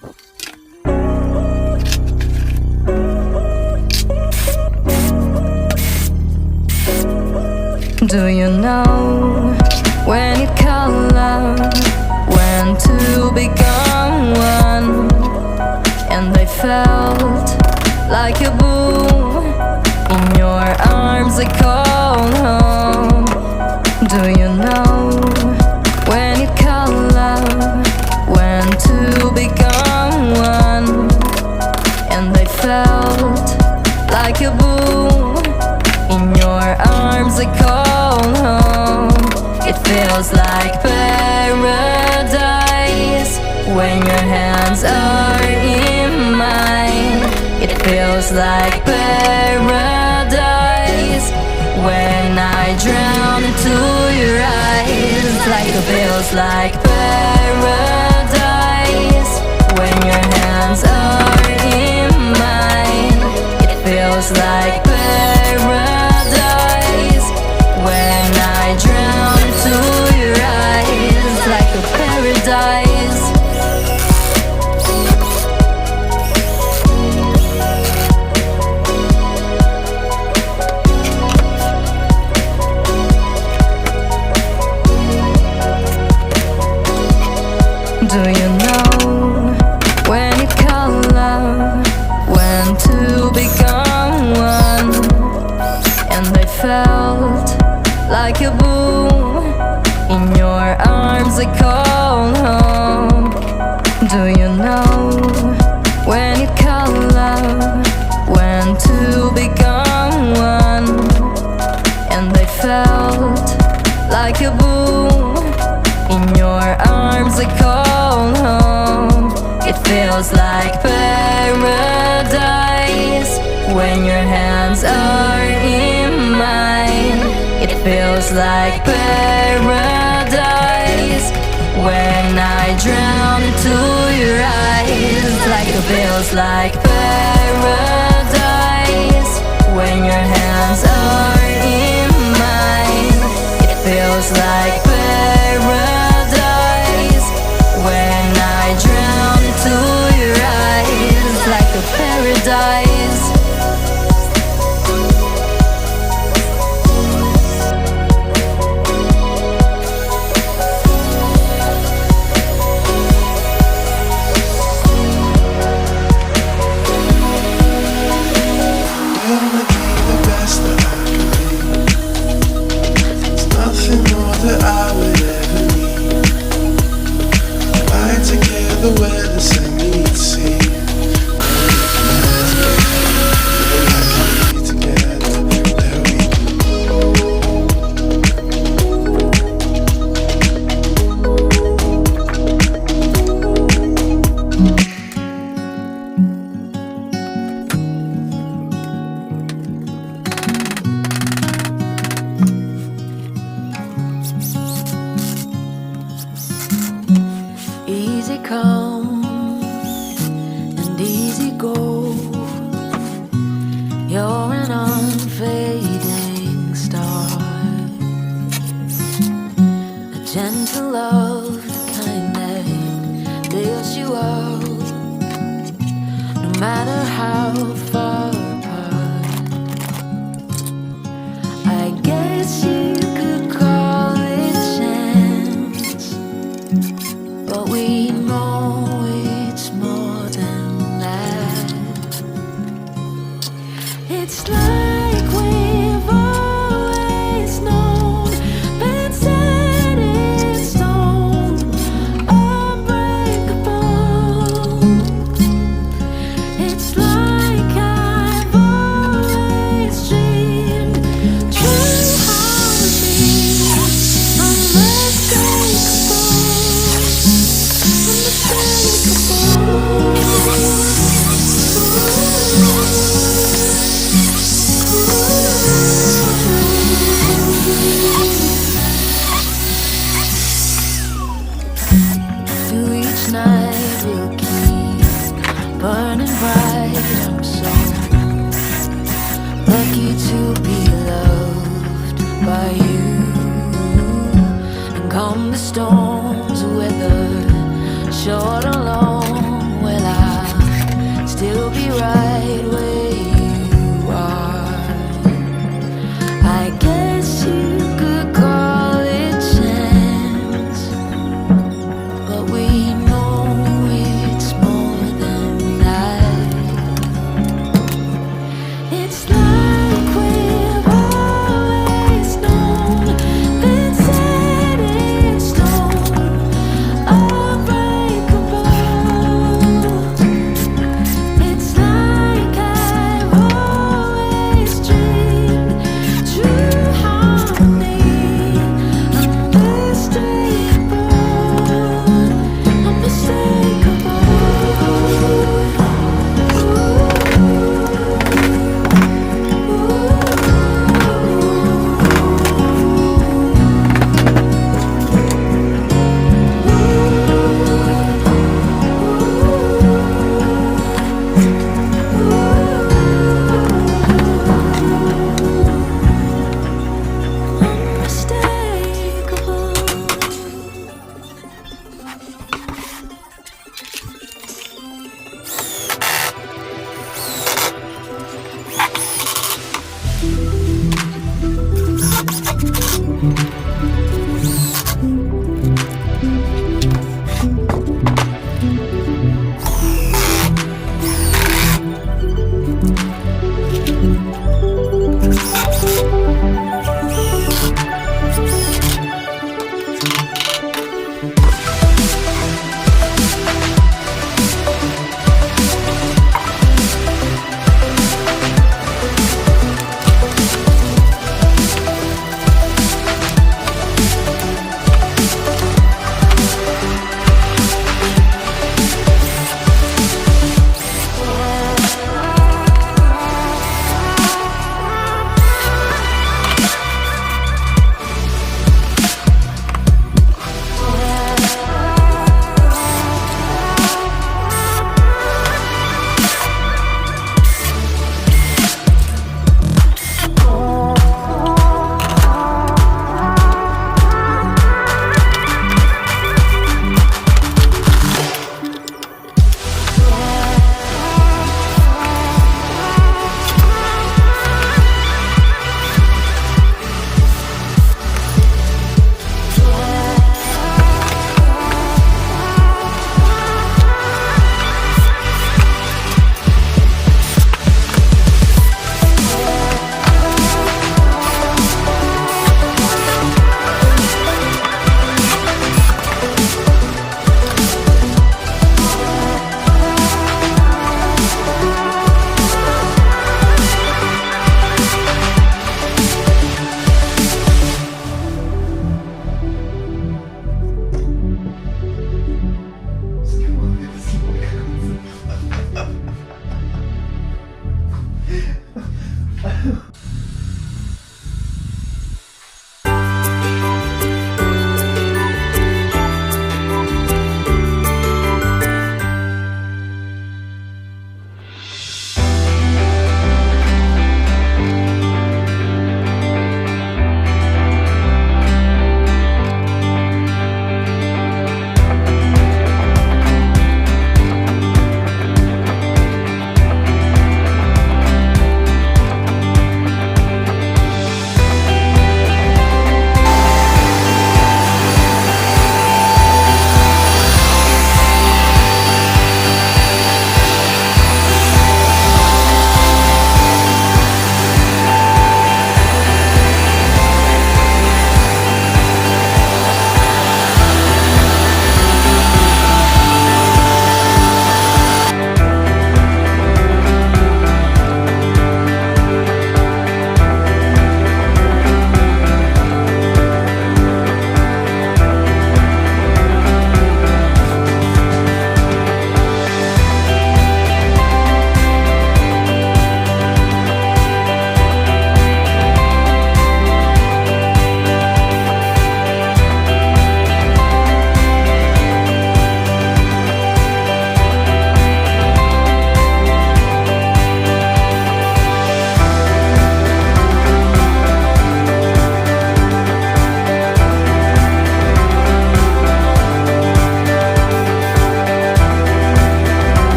Do you know when it color, when to become one? And I felt like a boom in your arms, I call home. Do you know when it color, when to become one? And I felt like a boom in your arms, I call home. It feels like paradise when your hands are in mine. It feels like paradise when I drown into your eyes. Like it feels like paradise when your hands are in mine. It feels like paradise when I drown into your eyes. Like a paradise. Do you know when it color, when to become one? And I felt like a boom in your arms, I call home. Do you know when it color, when to become one? And I felt like a boom in your arms, I call home. It feels like paradise when your hands are in mine. It feels like paradise when I drown into your eyes. Like it feels like paradise when your hands are in mine. It feels like paradise when I drown into your eyes. Like a paradise. That I would ever need. Ride together where the sun meets sea. Together where we Easy come and easy go. You're an unfading star, a gentle love, the kind that lifts you up, no matter how far apart. I guess you could call it chance, but we know it's more than that. It's like we've always known, been set in stone, unbreakable. It's like I've always dreamed, true harmony, unmistakable. Through each night we'll keep burning bright. I'm so lucky to be loved by you. And come the storms, whether short or long, still be right where you are. I guess you could call it chance, but we know it's more than that. It's like we've always known, been set in stone, unbreakable. It's like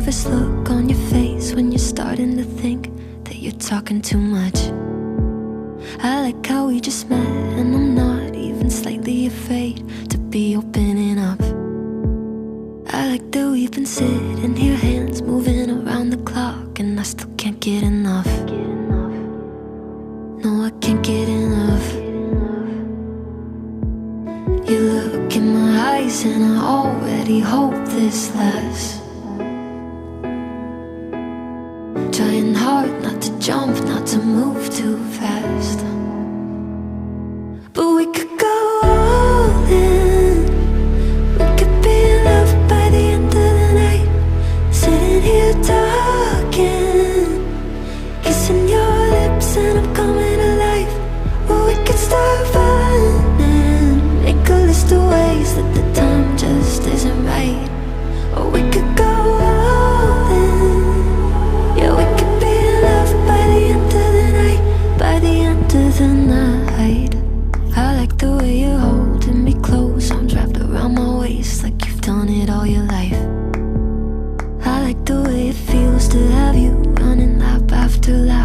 nervous look on your face when you're starting to think that you're talking too much. I like how we just met and I'm not even slightly afraid to be opening up. I like that we've been sitting here, hands moving around the clock, and I still can't get enough. No, I can't get enough. You look in my eyes and I already hope this lasts. Trying hard not to jump, not to move too fast. But we could go all in. We could be in love by the end of the night. Sitting here talking, kissing your lips and I'm coming alive. Or we could start running, make a list of ways that the time just isn't right. Or we could go all in. Yeah, we could be in love by the end of the night. By the end of the night. I like the way you're holding me close, arms wrapped around my waist like you've done it all your life. I like the way it feels to have you running lap after lap.